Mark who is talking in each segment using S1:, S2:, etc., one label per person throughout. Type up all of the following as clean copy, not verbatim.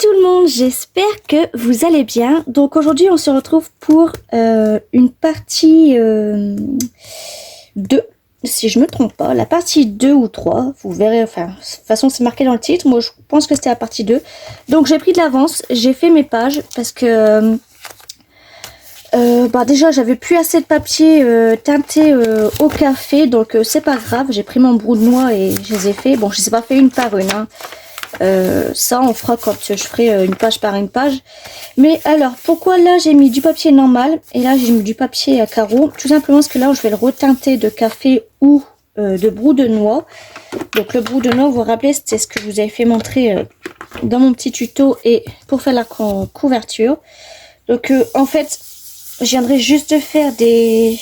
S1: tout le monde, j'espère que vous allez bien. Donc aujourd'hui on se retrouve pour une partie 2, si je me trompe pas, la partie 2 ou 3, vous verrez, enfin de toute façon c'est marqué dans le titre, moi je pense que c'était la partie 2. Donc j'ai pris de l'avance, j'ai fait mes pages parce que déjà j'avais plus assez de papier teinté au café, donc c'est pas grave, j'ai pris mon brou de noix et je les ai fait. Bon, je les ai pas fait une par une, hein. Ça on fera quand je ferai une page par une page. Mais alors pourquoi là j'ai mis du papier normal et là j'ai mis du papier à carreaux? Tout simplement parce que là je vais le reteinter de café ou de brou de noix. Donc le brou de noix, vous vous rappelez, c'était ce que je vous avais fait montrer dans mon petit tuto et pour faire la couverture. Donc en fait je viendrai juste de faire des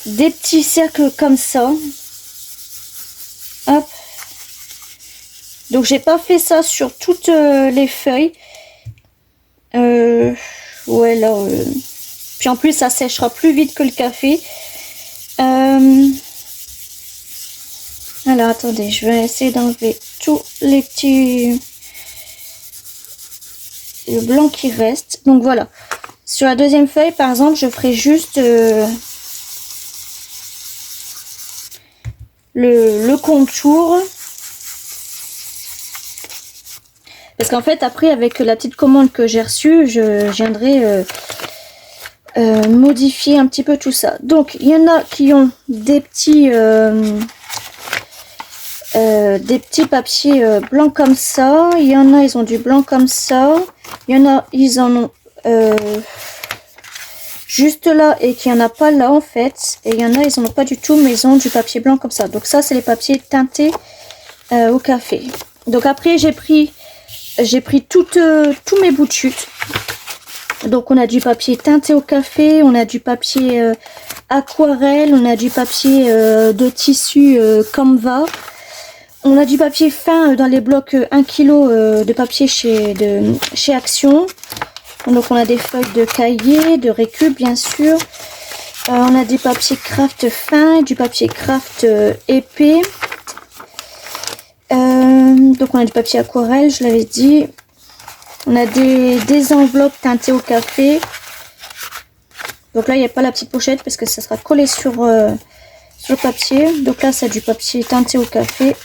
S1: petits cercles comme ça. Hop. Donc j'ai pas fait ça sur toutes les feuilles. Ouais là. Puis en plus ça séchera plus vite que le café. Alors attendez, je vais essayer d'enlever tous les petits le blanc qui reste. Donc voilà. Sur la deuxième feuille par exemple, je ferai juste le contour. Parce qu'en fait, après, avec la petite commande que j'ai reçue, je viendrai modifier un petit peu tout ça. Donc, il y en a qui ont des petits papiers blancs comme ça. Il y en a, ils ont du blanc comme ça. Il y en a, ils en ont juste là et qu'il n'y en a pas là, en fait. Et il y en a, ils en ont pas du tout, mais ils ont du papier blanc comme ça. Donc ça, c'est les papiers teintés au café. Donc après, j'ai pris tous mes bouts de chute. Donc on a du papier teinté au café, on a du papier aquarelle, on a du papier de tissu Canva, on a du papier fin dans les blocs 1 kg de papier chez Action. Donc on a des feuilles de cahier, de récup bien sûr. On a des papiers craft fin, du papier craft épais. Donc on a du papier aquarelle, je l'avais dit. On a des enveloppes teintées au café. Donc là il n'y a pas la petite pochette parce que ça sera collé sur le papier. Donc là c'est du papier teinté au café.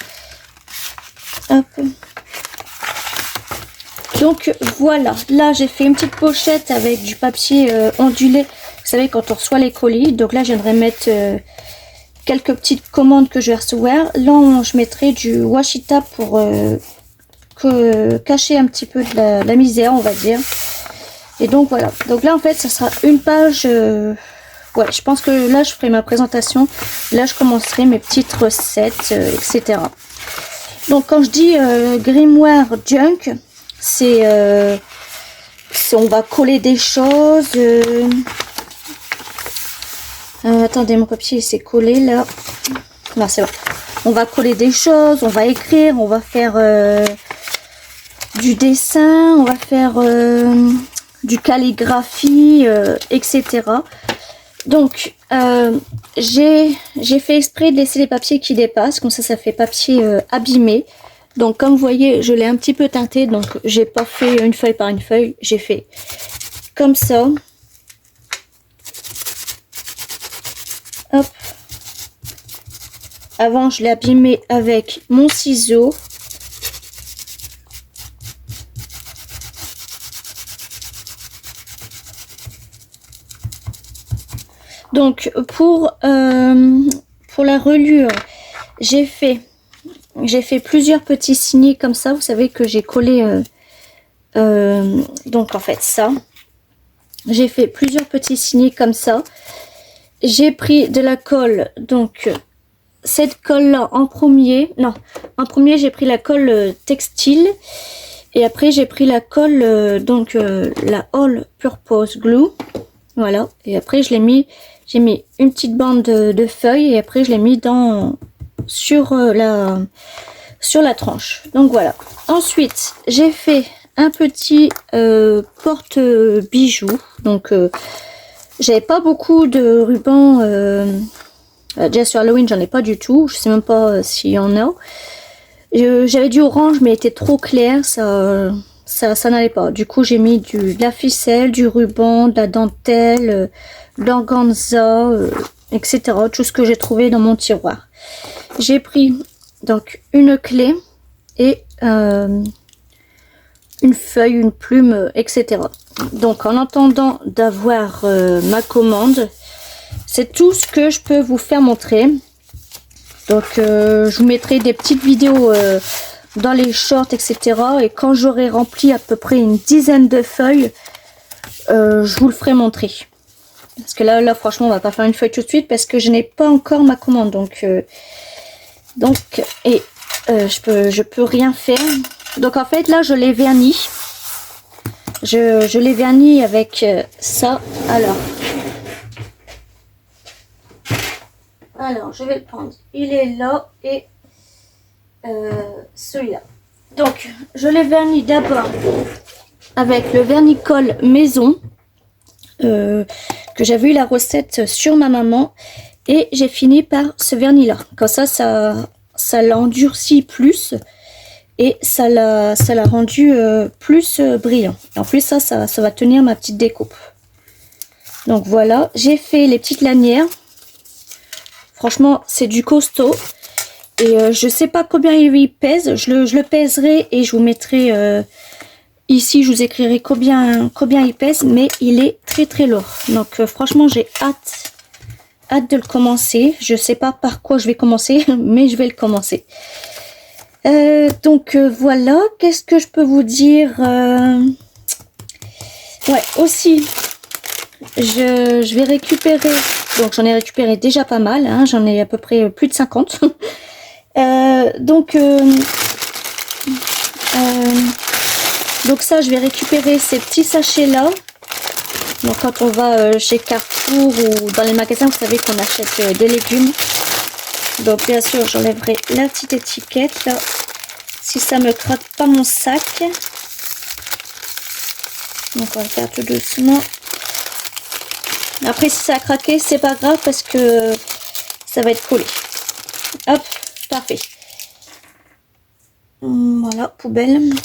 S1: Hop. Donc voilà, là j'ai fait une petite pochette avec du papier ondulé. Vous savez quand on reçoit les colis. Donc là je viendrai mettre quelques petites commandes que je vais recevoir. Là je mettrai du washi tape pour cacher un petit peu de la misère, on va dire. Et donc voilà, donc là en fait ça sera une page ouais, je pense que là je ferai ma présentation, là je commencerai mes petites recettes, etc. Donc quand je dis grimoire junk, c'est on va coller des choses. Attendez, mon papier s'est collé là. Non, c'est bon. On va coller des choses, on va écrire, on va faire du dessin, on va faire du calligraphie, etc. Donc j'ai fait exprès de laisser les papiers qui dépassent, comme ça fait papier abîmé. Donc comme vous voyez, je l'ai un petit peu teinté, donc j'ai pas fait une feuille par une feuille, j'ai fait comme ça. Hop. Avant je l'ai abîmé avec mon ciseau. Donc pour la reliure, j'ai fait plusieurs petits signets comme ça. Vous savez que j'ai collé donc en fait ça. J'ai fait plusieurs petits signets comme ça. J'ai pris de la colle, donc cette colle là en premier. Non, en premier j'ai pris la colle textile. Et après j'ai pris la colle donc la All Purpose Glue. Voilà. Et après j'ai mis une petite bande de feuilles et après je l'ai mis sur la tranche. Donc voilà. Ensuite j'ai fait un petit porte bijoux. Donc j'avais pas beaucoup de rubans. Déjà sur Halloween j'en ai pas du tout. Je sais même pas s'il y en a. J'avais du orange mais il était trop clair. Ça ça n'allait pas. Du coup, j'ai mis de la ficelle, du ruban, de la dentelle, de l'organza, etc. Tout ce que j'ai trouvé dans mon tiroir. J'ai pris donc une clé et une feuille, une plume, etc. Donc en attendant d'avoir ma commande, c'est tout ce que je peux vous faire montrer. Donc je vous mettrai des petites vidéos dans les shorts, etc. Et quand j'aurai rempli à peu près une dizaine de feuilles, je vous le ferai montrer. Parce que là franchement, on va pas faire une feuille tout de suite parce que je n'ai pas encore ma commande. Je peux rien faire. Donc en fait là, je l'ai verni. Je l'ai verni avec ça. Alors, je vais le prendre. Il est là et celui-là. Donc, je l'ai verni d'abord avec le vernicole maison. Que j'avais eu la recette sur ma maman. Et j'ai fini par ce vernis-là. Comme ça l'endurcit plus. Et ça l'a rendu plus brillant. En plus, ça va tenir ma petite découpe. Donc voilà, j'ai fait les petites lanières. Franchement, c'est du costaud. Et je sais pas combien il pèse. Je le pèserai et je vous mettrai ici. Je vous écrirai combien il pèse. Mais il est très très lourd. Donc franchement, j'ai hâte de le commencer. Je sais pas par quoi je vais commencer. Mais je vais le commencer. Voilà. Qu'est-ce que je peux vous dire ouais, aussi. Je vais récupérer, donc j'en ai récupéré déjà pas mal, hein, j'en ai à peu près plus de 50. Donc ça, je vais récupérer ces petits sachets là. Donc quand on va chez Carrefour ou dans les magasins, vous savez qu'on achète des légumes. Donc bien sûr, j'enlèverai la petite étiquette là, si ça me crotte pas mon sac. Donc on va le faire tout doucement. Après, si ça a craqué, c'est pas grave parce que ça va être collé. Hop, parfait. Voilà, poubelle.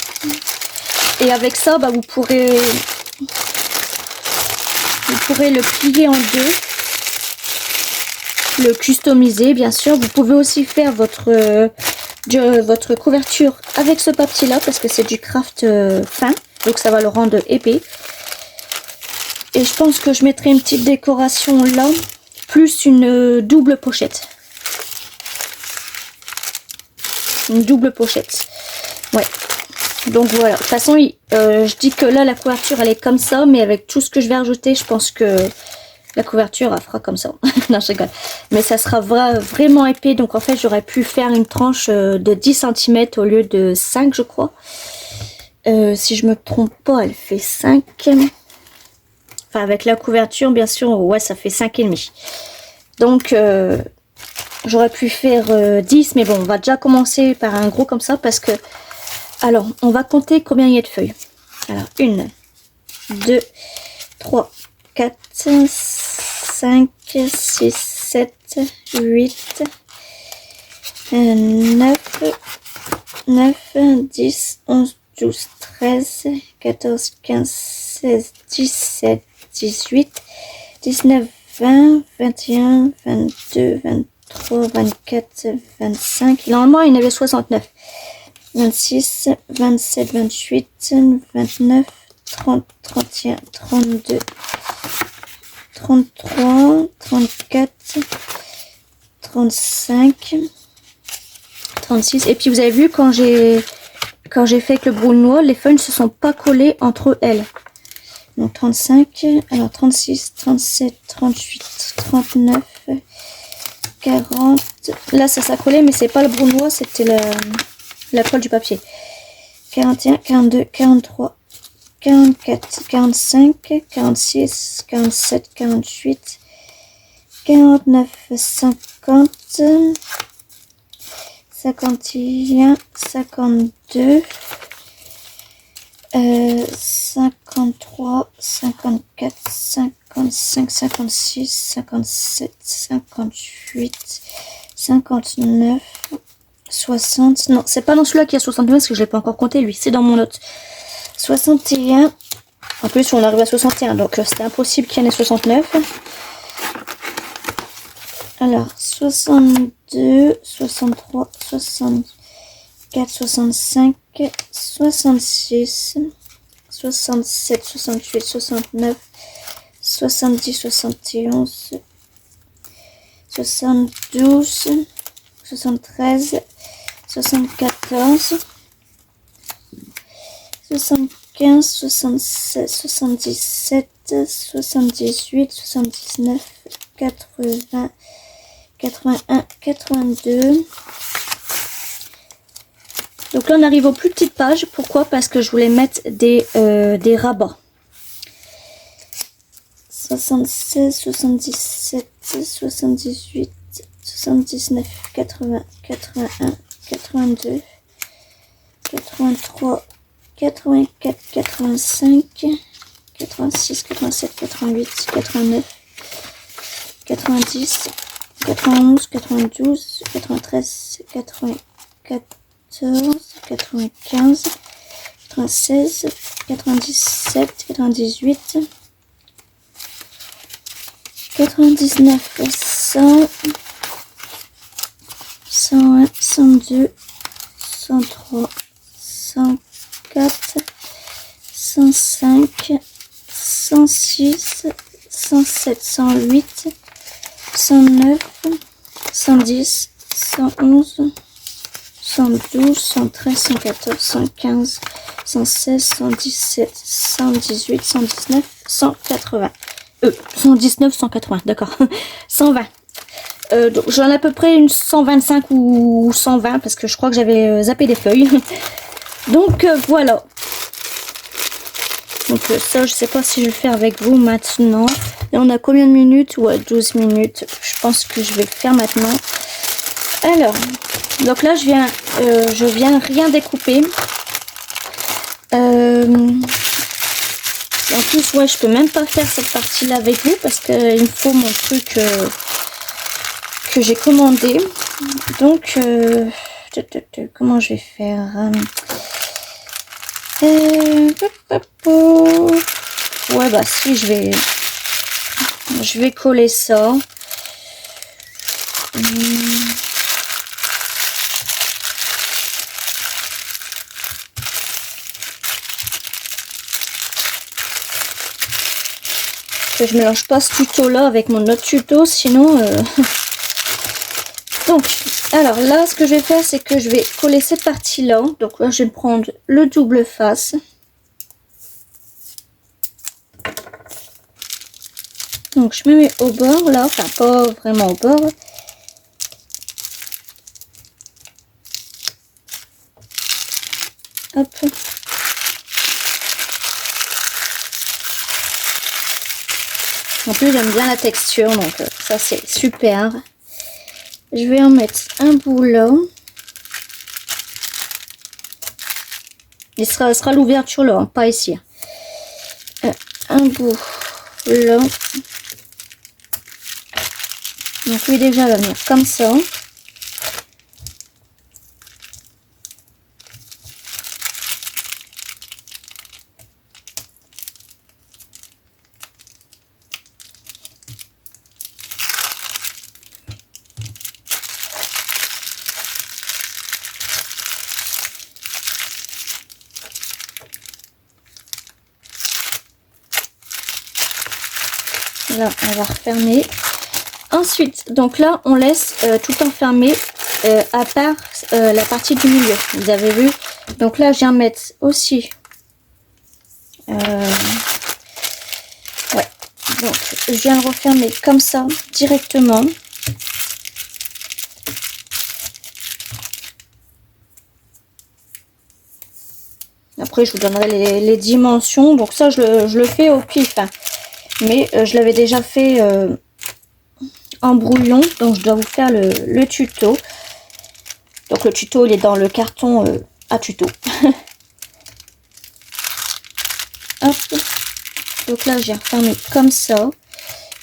S1: Et avec ça, bah, vous pourrez le plier en deux. Le customiser, bien sûr. Vous pouvez aussi faire votre couverture avec ce papier-là parce que c'est du craft fin. Donc, ça va le rendre épais. Et je pense que je mettrai une petite décoration là, plus une double pochette. Une double pochette. Ouais. Donc voilà. De toute façon, je dis que là, la couverture, elle est comme ça. Mais avec tout ce que je vais rajouter, je pense que la couverture, elle fera comme ça. Non, je rigole. Mais ça sera vraiment épais. Donc en fait, j'aurais pu faire une tranche de 10 cm au lieu de 5, je crois. Si je me trompe pas, elle fait 5. Enfin, avec la couverture, bien sûr, ouais, ça fait 5,5. Donc, j'aurais pu faire 10, mais bon, on va déjà commencer par un gros comme ça parce que... Alors, on va compter combien il y a de feuilles. Alors, 1, 2, 3, 4, 5, 6, 7, 8, 9, 10, 11, 12, 13, 14, 15, 16, 17, 18, 19, 20, 21, 22, 23, 24, 25. Normalement, il y en avait 69. 26, 27, 28, 29, 30, 31, 32, 33, 34, 35, 36. Et puis, vous avez vu, quand j'ai fait avec le brûle noix, les feuilles ne se sont pas collées entre elles. Donc 35, alors 36, 37, 38, 39, 40. Là, ça s'est collé, mais c'est pas le brûle noix, c'était la colle du papier. 41, 42, 43, 44, 45, 46, 47, 48, 49, 50, 51, 52, 53, 54, 55, 56, 57, 58, 59, 60. Non, c'est pas dans celui-là qu'il y a 69 parce que je l'ai pas encore compté lui, c'est dans mon note. 61. En plus, on arrive à 61, donc c'était impossible qu'il y en ait 69. Alors, 62, 63, 64, 65, 66, 67, 68, 69, 70, 71, 72, 73, 74, 75, 76, 77, 78, 79, 80, 81, 82. Donc là, on arrive aux plus petites pages. Pourquoi? Parce que je voulais mettre des rabats. 76, 77, 78, 79, 80, 81, 82, 83, 84, 85, 86, 87, 88, 89, 90, 91, 92, 93, 94, 95, 96, 97, 98, 99, 100, 101, 102, 103, 104, 105, 106, 107, 108, 109, 110, 111, 112, 113, 114, 115, 116, 117, 118, 119, 180. 119, 180, d'accord. 120. Donc j'en ai à peu près une 125 ou 120 parce que je crois que j'avais zappé des feuilles. Donc voilà. Donc ça, je sais pas si je vais le faire avec vous maintenant. Et on a combien de minutes? Ouais, 12 minutes. Je pense que je vais le faire maintenant. Alors, donc là, je viens rien découper. En plus, ouais, je peux même pas faire cette partie-là avec vous parce qu'il me faut mon truc que j'ai commandé. Donc, comment je vais faire? Ouais, bah si, je vais coller ça. Que je mélange pas ce tuto là avec mon autre tuto, sinon donc alors là ce que je vais faire, c'est que je vais coller cette partie là. Donc là je vais prendre le double face, donc je me mets au bord là, enfin pas vraiment au bord. Hop. En plus j'aime bien la texture, donc ça c'est super. Je vais en mettre un bout là. Il sera l'ouverture là, hein, pas ici. Un bout là. Donc lui déjà va venir comme ça. Là, on va refermer. Ensuite, donc là, on laisse tout enfermé à part la partie du milieu. Vous avez vu? Donc là, je viens mettre aussi. Ouais. Donc, je viens le refermer comme ça, directement. Après, je vous donnerai les dimensions. Donc ça, je le fais au pif. Hein. Mais je l'avais déjà fait en brouillon. Donc, je dois vous faire le tuto. Donc, le tuto, il est dans le carton à tuto. Hop. Donc là, j'ai refermé comme ça.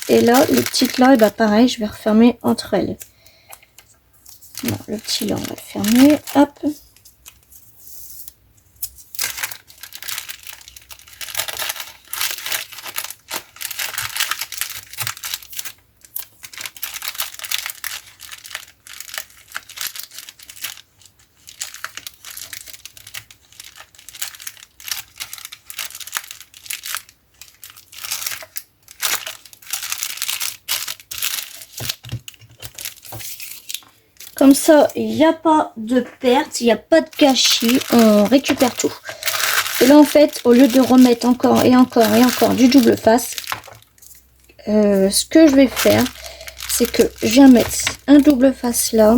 S1: Et là, les petites là, et bah pareil, je vais refermer entre elles. Non, le petit là, on va le fermer. Hop. comme ça, il n'y a pas de perte, il n'y a pas de gâchis, on récupère tout. Et là, en fait, au lieu de remettre encore et encore et encore du double face, ce que je vais faire, c'est que je viens mettre un double face là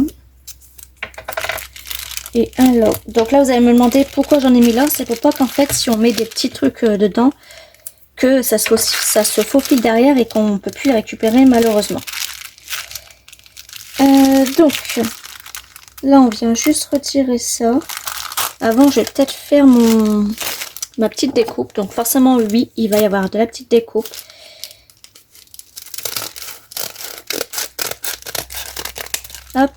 S1: et un là. Donc là, vous allez me demander pourquoi j'en ai mis là. C'est pour pas qu'en fait, si on met des petits trucs dedans, que ça se faufile derrière et qu'on ne peut plus les récupérer malheureusement. Donc, là, on vient juste retirer ça. Avant, je vais peut-être faire ma petite découpe. Donc, forcément, oui, il va y avoir de la petite découpe. Hop.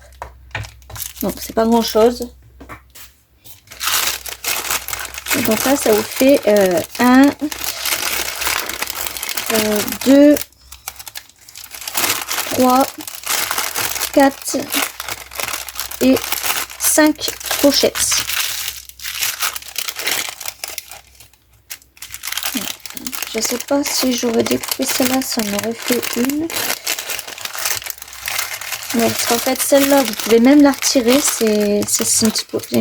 S1: Donc, c'est pas grand-chose. Donc là, ça vous fait 1, 2, 3, 4 et 5 pochettes. Je sais pas si j'aurais découpé celle-là, ça m'aurait fait une. Ouais, parce qu'en fait, celle-là, vous pouvez même la retirer. C'est un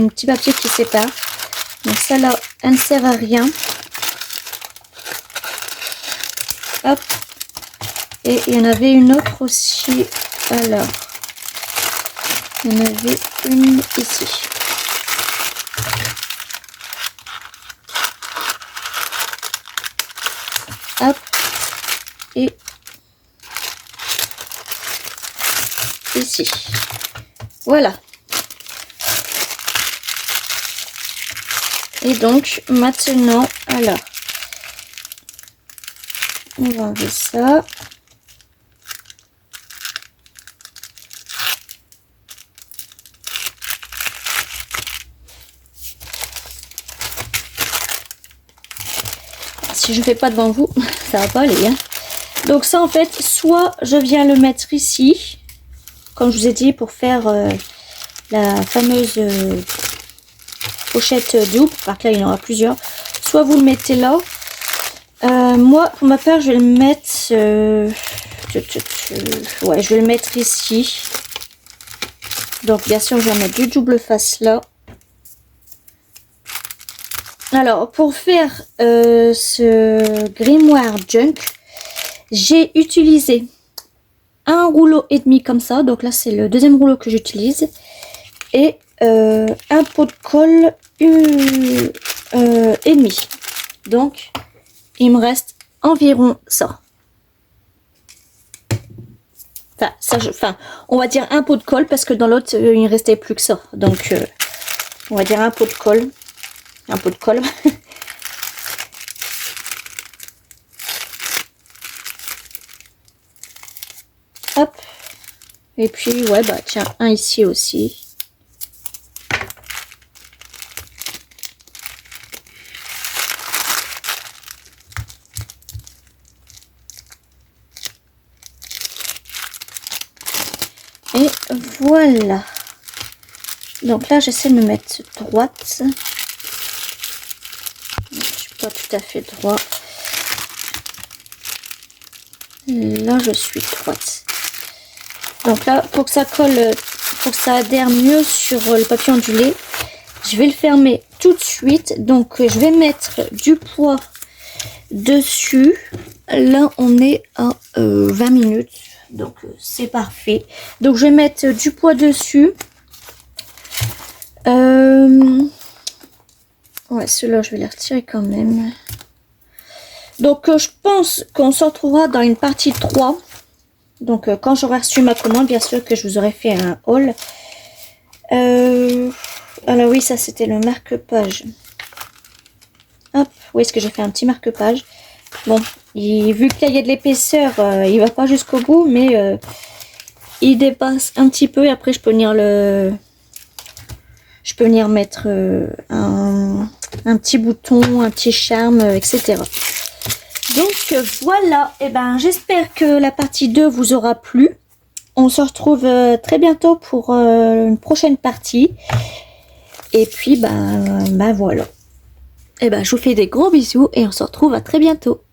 S1: petit papier qui sépare. Donc celle-là, elle ne sert à rien. Hop. Et il y en avait une autre aussi. Alors, il y en avait une ici. Hop. Et ici. Voilà. Et donc, maintenant, alors, on va enlever ça. Si je ne fais pas devant vous, ça va pas aller. Hein. Donc ça, en fait, soit je viens le mettre ici, comme je vous ai dit, pour faire la fameuse pochette double, parce que là, il y en aura plusieurs. Soit vous le mettez là. Moi, pour ma part, je vais le mettre... ouais, je vais le mettre ici. Donc, bien sûr, je vais mettre du double face là. Alors, pour faire ce grimoire junk, j'ai utilisé un rouleau et demi comme ça. Donc là, c'est le deuxième rouleau que j'utilise. Et un pot de colle et demi. Donc, il me reste environ ça. Enfin, on va dire un pot de colle parce que dans l'autre, il ne restait plus que ça. Donc, on va dire un pot de colle. Un pot de colle. Hop. Et puis, ouais, bah tiens, un ici aussi. Et voilà. Donc là, j'essaie de me mettre droite. Je suis pas tout à fait droit. Là, je suis droite. Donc là, pour que ça colle, pour que ça adhère mieux sur le papier ondulé, je vais le fermer tout de suite. Donc, je vais mettre du poids dessus. Là, on est à 20 minutes. Donc, c'est parfait. Donc, je vais mettre du poids dessus. Ouais, ceux-là, je vais les retirer quand même. Donc, je pense qu'on se retrouvera dans une partie 3. Donc, quand j'aurai reçu ma commande, bien sûr que je vous aurai fait un haul. Alors oui, ça, c'était le marque-page. Hop, où est-ce que j'ai fait un petit marque-page? Bon, vu qu'il y a de l'épaisseur, il va pas jusqu'au bout, mais il dépasse un petit peu. Et après, je peux venir mettre un petit bouton, un petit charme, etc. Donc voilà, et ben j'espère que la partie 2 vous aura plu. On se retrouve très bientôt pour une prochaine partie. Et puis ben voilà. Et ben je vous fais des gros bisous et on se retrouve à très bientôt.